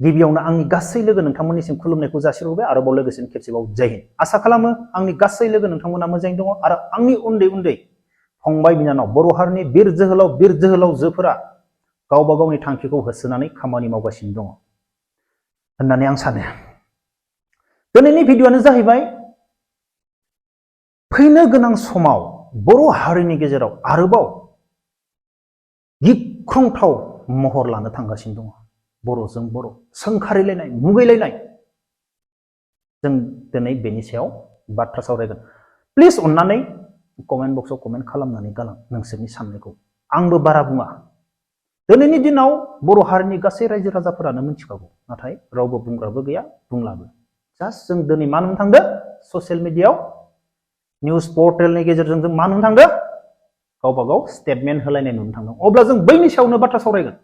गिबियावनो आंनि गासै लोगो नोंथांमोननिसिम खुलुमनायखौ जासिहरबाय आरोबाव लोगोसेनो खेबसेबाव जय हिन्द। आसा खालामो आंनि गासै लोगो नोंथांमोना मोजाङै दङ आरो आंनि उन्दै उन्दै फंबाय बिनानाव बर' हारिनि बिर जोहोलावजोफोरा गावबा गावनि थांखिखौ होसोनानै खामानि मावगासिनो दङ होननानै आं सानो। दिनैनि भिडिअ'आनो जाहैबाय फैनो गोनां समाव बर' हारिनि गेजेराव आरोबाव गिख्रंथाव महर लानो थांगासिनो दङ। बर'जों बर' सोंखारिलायनाय मुगैलायनाय जों दिनै बेनि सायाव बाथ्रा सावरायगोन। प्लिज अननानै कमेन्ट बक्सआव कमेन्ट खालामनानै गालां नोंसोरनि साननायखौ। आंबो बारा बुङा। दिनैनि दिनाव बर' हारिनि गासै रायजो राजाफोरानो मिथिखागौ, नाथाय रावबो बुंग्राबो गैया, बुंलाबो। जास्ट जों दिनै मा नुनो थांदों ससियेल मिडियायाव निउज पर्टेलनि गेजेरजों जों मा नुनो थांदों गावबा गाव स्टेटमेन्ट होलायनाय नुनो थांदों। अब्ला जों बैनि सायावनो बाथ्रा सावरायगोन।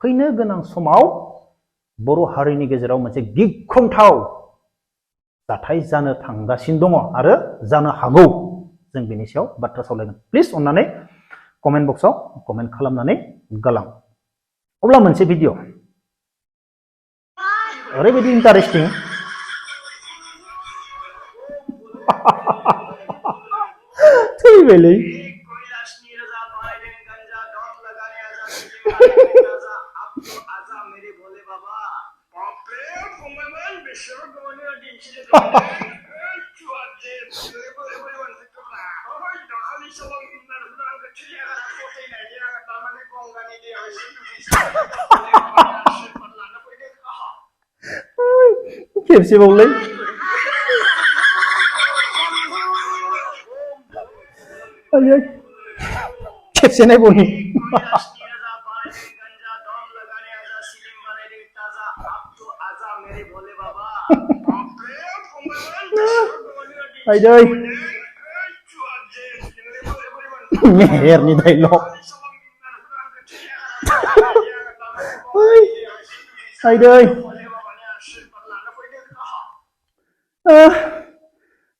फैनो गोनां समाव बर' हारिनि गेजेराव मोनसे गिख्रंथाव जाथाय जानो थांगासिनो दङ आरो जानो हागौ। जों बेनि सायाव बाथ्रा सावरायगोन। प्लिज अननानै कमेन्ट बक्सआव कमेन्ट खालामनानै गालां। अब्ला मोनसे भिडिअ ओरैबायदि इन्टारेस्टिं थैबायलै खेबसेबावलै खेबसे नायबावनि आयदै मेहेरनि डायलग आयदै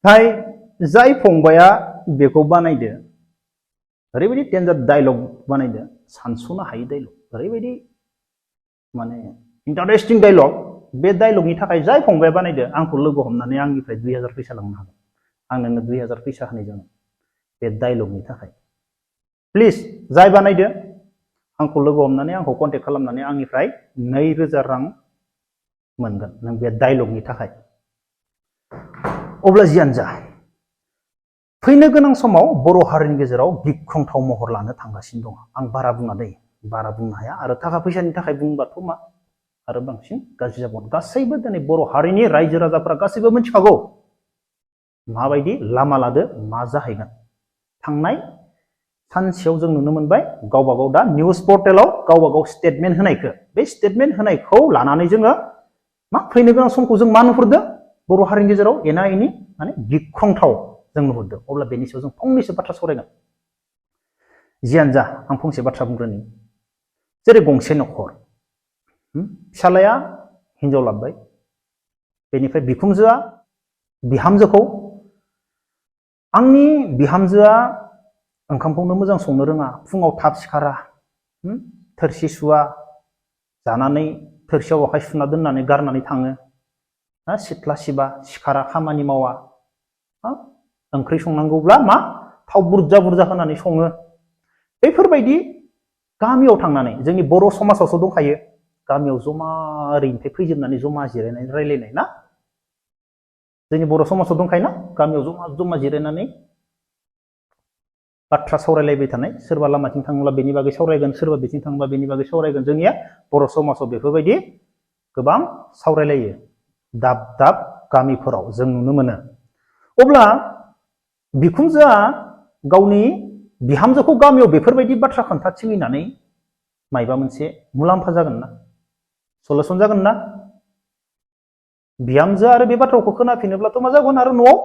भाई जाय फंबाया बेखौ बानायदो ओरैबायदि डेन्जार डायलग बानायदो, सानस'नो हायि डायलग, ओरैबायदि माने इन्टारेस्टिं डायलग। बे डायलगनि थाखाय जाय फंबाया बानायदो आंखौ लोगो हमनानै आंनिफ्राय 2000 फैसा लांनो हागोन। आं नोंनो 2000 फैसा होनाय जागोन बे डायलगनि थाखाय। प्लिज जाय बानायदो आंखौ लोगो हमनानै आंखौ कन्टेक्ट खालामनानै आंनिफ्राय 2000 रां मोनगोन नों बे डायलगनि थाखाय। अब्ला जियानो जा, फैनो गोनां समाव बर' हारिनि गेजेराव गिख्रंथाव महर लानो थांगासिनो दङ। आं बारा बुङा दै, बारा बुंनो हाया आरो थाखा फैसानि थाखाय बुंबाथ' मा आरो बांसिन गाज्रि जाबावगोन। गासैबो दिनै बर' हारिनि रायजो राजाफोरा गासैबो मिथिखागौ माबायदि लामा लादो मा जाहैगोन। थांनाय सानसेयाव जों नुनो मोनबाय गावबा गाव दा निउज पर्टेलाव गावबा गाव स्टेटमेन्ट होनायखौ, बे स्टेटमेन्ट होनायखौ लानानै जोङो मा फैनो गोनां समखौ जों मा नुहुरदों बर' हारिनि गेजेराव एना एनि माने गिख्रंथाव जों नुहुरदों। अब्ला बेनि सायाव जों फंनैसो बाथ्रा सावरायगोन। जियानो जा आं फंसे बाथ्रा बुंग्रोनि। जेरै गंसे न'खर, फिसालाया हिनजाव लाबबाय, बेनिफ्राय बिखुनजोआ बिहामजोखौ आंनि बिहामजोआ ओंखामखौनो मोजां संनो रोङा, फुङाव थाब सिखारा, थोरसि सुवा, जानानै थोरसियाव आखाइ सुना दोननानै गारनानै थाङो, सिथ्ला सिबा, सिखारा, खामानि मावा, ओंख्रि संनांगौब्ला मा थाव बुरजा बुरजा होनानै सङो। बेफोरबायदि गामियाव थांनानै जोंनि बर' समाजावसो दंखायो, गामियाव जमा ओरैनिफ्राय फैजोबनानै जमा जिरायनानै रायलायनाय ना, जोंनि बर' समाजाव दंखायो ना, गामियाव जमा जमा जिरायनानै बाथ्रा सावरायलायबाय थानाय। सोरबा लामाथिं थाङोब्ला बेनि बागै सावरायगोन, सोरबा बिथिं थाङोब्ला बेनि बागै सावरायगोन। जोंनिया बर' समाजाव बेफोरबायदि गोबां सावरायलायो दाब दाब गामिफोराव जों नुनो मोनो। अब्ला बिखुनजोआ गावनि बिहामजोखौ गामियाव बेफोरबायदि बाथ्रा खोन्थाथिंहैनानै मायबा मोनसे मुलाम्फा जागोन ना, सलुसन जागोन ना? बिहामजो आरो बे बाथ्राखौ खोनाफिनोब्लाथ' मा जागोन, आरो न'आव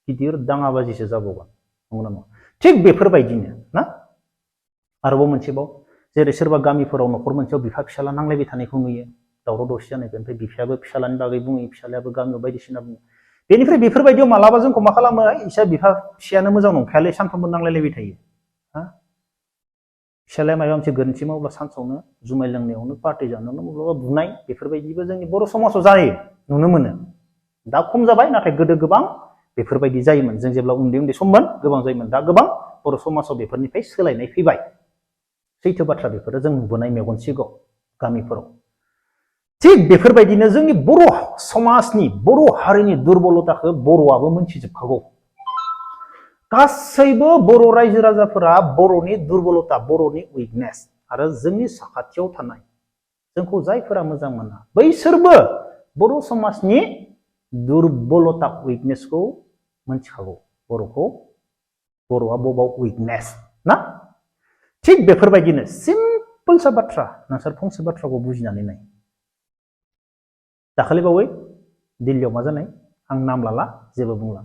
गिदिर दाङाबाजिसो जाबावगोन, नंगौना नङा? थिग बेफोरबायदिनो ना आरोबाव मोनसेबाव, जेरै सोरबा गामिफोराव न'खर मोनसेयाव बिफा फिसाला नांलायबाय थानायखौ नुयो, दावराव दावसि जानायखौ, ओमफ्राय बिफायाबो फिसालानि बागै बुङो, फिसालायाबो गामियाव बायदिसिना बुङो। बेनिफ्राय बेफोरबायदियाव मालाबा जोंखौ मा खालामो, इसा बिफा फिसायानो मोजां नंखायालै, सानफ्रोमबो नांलायलायबाय थायो, फिसालाया माबा मोनसे गोरोन्थि मावब्ला सानसेयावनो जुमाय लोंनायावनो पार्टि जानायावनो माब्लाबा बुनाय बेफोरबायदिबो जोंनि बर' समाजाव जायो नुनो मोनो। दा खम जाबाय, नाथाय गोदो गोबां बेफोरबायदि जायोमोन। जों जेब्ला उन्दै उन्दै सममोन गोबां जायोमोन। दा गोबां बर' समाजाव बेफोरनिफ्राय सोलायनाय फैबाय। सैथो बाथ्रा बेफोरो जों नुबोनाय मेगन सिगाङाव गामिफोराव। थिग बेफोरबायदिनो जोंनि बर' समाजनि बर' हारिनि दुरबलताखौ बर'आबो मोनथिजोबखागौ। गासैबो बर' रायजो राजाफोरा बर'नि दुरबलता, बर'नि उइकनेस आरो जोंनि साखाथियाव थानाय जोंखौ जायफोरा मोजां मोना बैसोरबो बर' समाजनि दुरबलता उइकनेसखौ मोनथिखागौ। बर'आ बबाव उइकनेस ना। थिग बेफोरबायदिनो सिम्पोलसा बाथ्रा, नोंसोर फंसे बाथ्राखौ बुजिनानै नाय। दाखालि बावै दिल्लीयाव मा जानाय, आं नाम लाला, जेबो बुंला,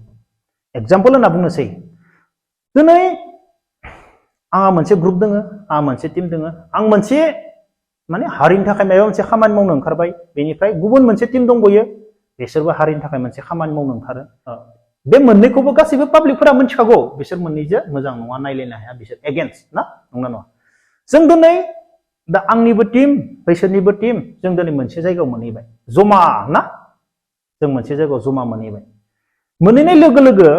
एग्जाम्पल होनना बुंनोसै। दिनै आंहा मोनसे ग्रुप दोङो, आंहा मोनसे टिम दोङो, आं मोनसे माने हारिनि थाखाय माबा मोनसे खामानि मावनो ओंखारबाय, बेनिफ्राय गुबुन मोनसे टिम दंबयो, बिसोरबो हारिनि थाखाय मोनसे खामानि मावनो ओंखारो। बे मोननैखौबो गासैबो पाब्लिकफोरा मिथिखागौ, बिसोर मोननैजों मोजां नङा, नायलायनो हाया, बिसोर एगेन्स्ट ना, नंना नङा। जों दिनै दा आंनिबो टिम बैसोरनिबो टिम जों दिनै मोनसे जायगायाव मोनहैबाय जमा ना, जों मोनसे जायगायाव जमा मोनहैबाय। मोनहैनाय लोगो लोगो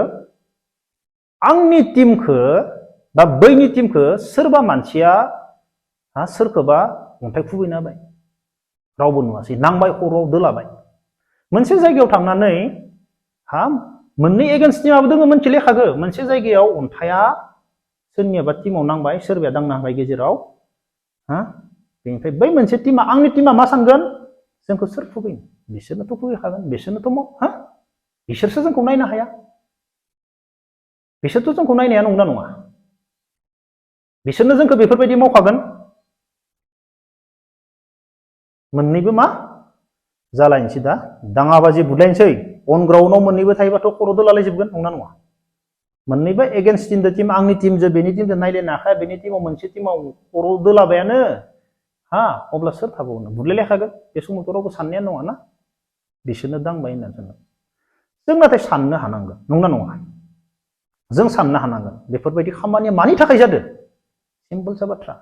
आंनि टिमखौ बा बैनि टिमखौ सोरबा मानसिया सोरखौबा अन्थाइ खुबैना होबाय, रावबो नुवासै, नांबाय, खर'आव दोलाबाय। मोनसे जायगायाव थांनानै मोननै एगेन्स्ट टिमाबो दोङो, मोनथिलेखागो, मोनसे जायगायाव अन्थाइआ सोरनियाबा टिमाव नांबाय, सोरबाया दांना होबाय गेजेराव, बेनिफ्राय बै मोनसे टिमा, आंनि टिमा मा सानगोन, जोंखौ सोर खुबैनो, बिसोरनोथ' खुबैखागोन, बिसोरनोथ' बिसोरसो जोंखौ नायनो हाया, बिसोरथ' जोंखौ नायनाया नंना नङा, बिसोरनो जोंखौ बेफोरबायदि मावखागोन। मोननैबो मा जालायनोसै, दा दाङाबाजि बुलायनोसै, अन ग्राउन्डआव मोननैबो थायोबाथ' खर' दोलालायजोबगोन, नंना नङा। मोननैबो एगेन्स्ट टिम, आंनि टिमजों बेनि टिमजों नायलायनो हाखाया, बेनि टिमाव मोनसे टिमाव खर' दोलाबायानो, अब्ला सोर थाबावनो, बुलायलायखागोन। बे समावथ' रावबो साननाया नङा ना, बिसोरनो दांबाय होनना सानो। जों नाथाय साननो हानांगोन, नंना नङा। जों साननो हानांगोन बेफोरबायदि खामानिया मानि थाखाय जादों। सिम्पोलसा बाथ्रा,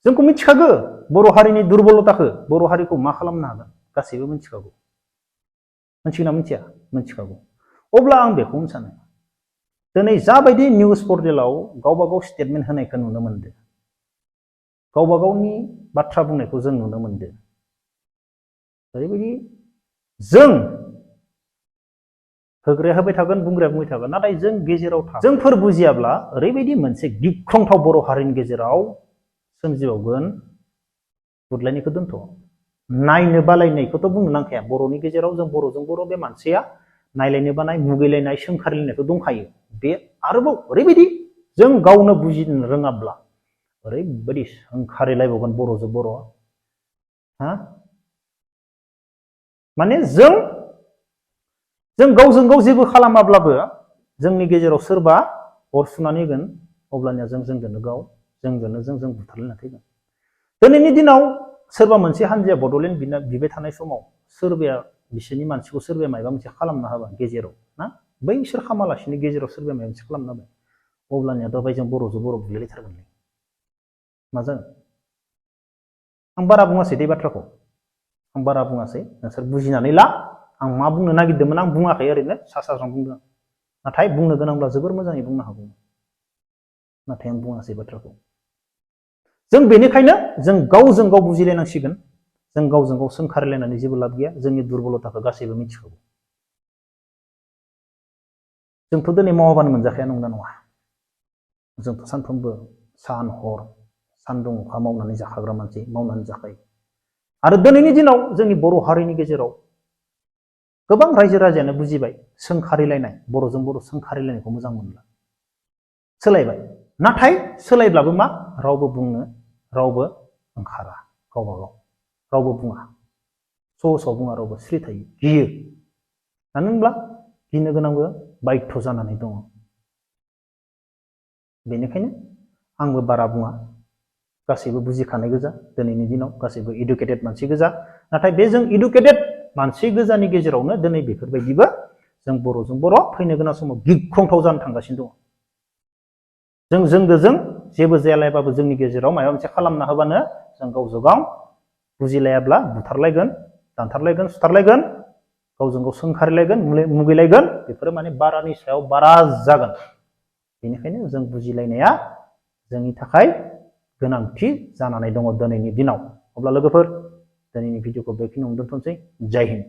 जोंखौ मिथिखागौ बर' हारिनि दुरबलताखौ, बर' हारिखौ मा खालामनो हागोन, गासैबो मिथिखागौ। मिथिगोना मिथिया, मिथिखागौ। अब्ला आं बेखौनो सानो, दिनै जाबायदि निउस पर्टेलाव गावबा गाव स्टेटमेन्ट होनायखौ नुनो मोनदों, गावबा गावनि बाथ्रा बुंनायखौ जों नुनो मोनदों, ओरैबायदि जों होग्राया होबाय थागोन, बुंग्राया बुंबाय थागोन, नाथाय जों गेजेराव जोंफोर बुजियाब्ला ओरैबायदि मोनसे गिख्रंथाव बर' हारिनि गेजेराव सोमजिबावगोन। बुदलायनायखौ दोनथ', नायनो बालायनायखौथ' बुंनो नांखाया, बर'नि गेजेराव जों बर'जों बर' बे मानसिया नायलायनो बानाय, मुगैलायनाय, सोंखारिलायनायखौ दंखायो। बे आरोबाव ओरैबायदि जों गावनो बुजिनो रोङाब्ला ओरैबायदि सोंखारिलायबावगोन बर'जों बर', माने जों गावजों गाव जेबो खालामाब्लाबो जोंनि गेजेराव सोरबा अर सुनानै होगोन, अब्लानिया जोंजोंनो जों बुथारलायना थैगोन। दिनैनि दिनाव सोरबा मोनसे हानजाया बड'लेण्ड बिबाय थानाय समाव सोरबाया बिसोरनि मानसिखौ सोरबाया माबा मोनसे खालामना होबाय गेजेराव ना, बैसोर खामालासिनो गेजेराव सोरबाया माबा मोनसे खालामना होबाय, अब्लानिया दाबाय जों बर'जों बर' बुलायलायथारगोनलै, मा जागोन। आं बारा बुङासै बे बाथ्राखौ, आं बारा बुङासै, नोंसोर बुजिनानै ला। आं मा बुंनो नागिरदोंमोन आं बुङाखै, ओरैनो सा साज्रां बुंदों। नाथाय बुंनो गोनांब्ला जोबोर मोजाङै बुंनो हागौ, नाथाय आं बुङासै बाथ्राखौ। जों बेनिखायनो जों गावजों गाव बुजिलायनांसिगोन। जों गावजों गाव सोंखारिलायनानै जेबो लाब गैया, जोंनि दुरबलताखौ गासैबो मिथिखागौ। जोंथ' दिनै मावाबानो मोनजाखाया, नंना नङा। जोंथ' सानफ्रोमबो सान हर सान्दुं अखा मावनानै जाखाग्रा मानसि, मावनानै जाखायो। आरो दिनैनि दिनाव जोंनि बर' हारिनि गेजेराव गोबां रायजो राजायानो बुजिबाय, सोंखारिलायनाय, बर'जों बर' सोंखारिलायनायखौ मोजां मोनला, सोलायबाय। नाथाय सोलायब्लाबो मा, रावबो बुंनो, रावबो ओंखारा, गावबा गाव रावबो बुङा, सहसाव बुङा, रावबो स्रि थायो, गियो। मानो होनब्ला गिनो गोनांबो बायध्य जानानै दङ। बेनिखायनो आंबो बारा बुङा, गासैबो बुजिखानाय गोजा, दिनैनि दिनाव गासैबो इडुकेटेड मानसि गोजा। नाथाय बे जों इडुकेटेड मानसि गोजानि गेजेरावनो दिनै बेफोरबायदिबो जों बर'जों बर' फैनो गोनां समाव गिख्रंथाव जानो थांगासिनो दङ। जों जेबो जायालायबाबो जोंनि गेजेराव माबा मोनसे खालामना होबानो जों गावजों गाव बुजिलायाब्ला बुथारलायगोन, दानथारलायगोन, सुथारलायगोन, गावजों गाव सोंखारिलायगोन, मुगैलायगोन, बेफोरो माने बारानि सायाव बारा जागोन। बेनिखायनो जों बुजिलायनाया जोंनि थाखाय गोनांथि जानानै दङ दिनैनि दिनाव। अब्ला लोगोफोर दिनैनि भिडिअखौ बेखिनियावनो दोनथ'नोसै। जय हिन्द।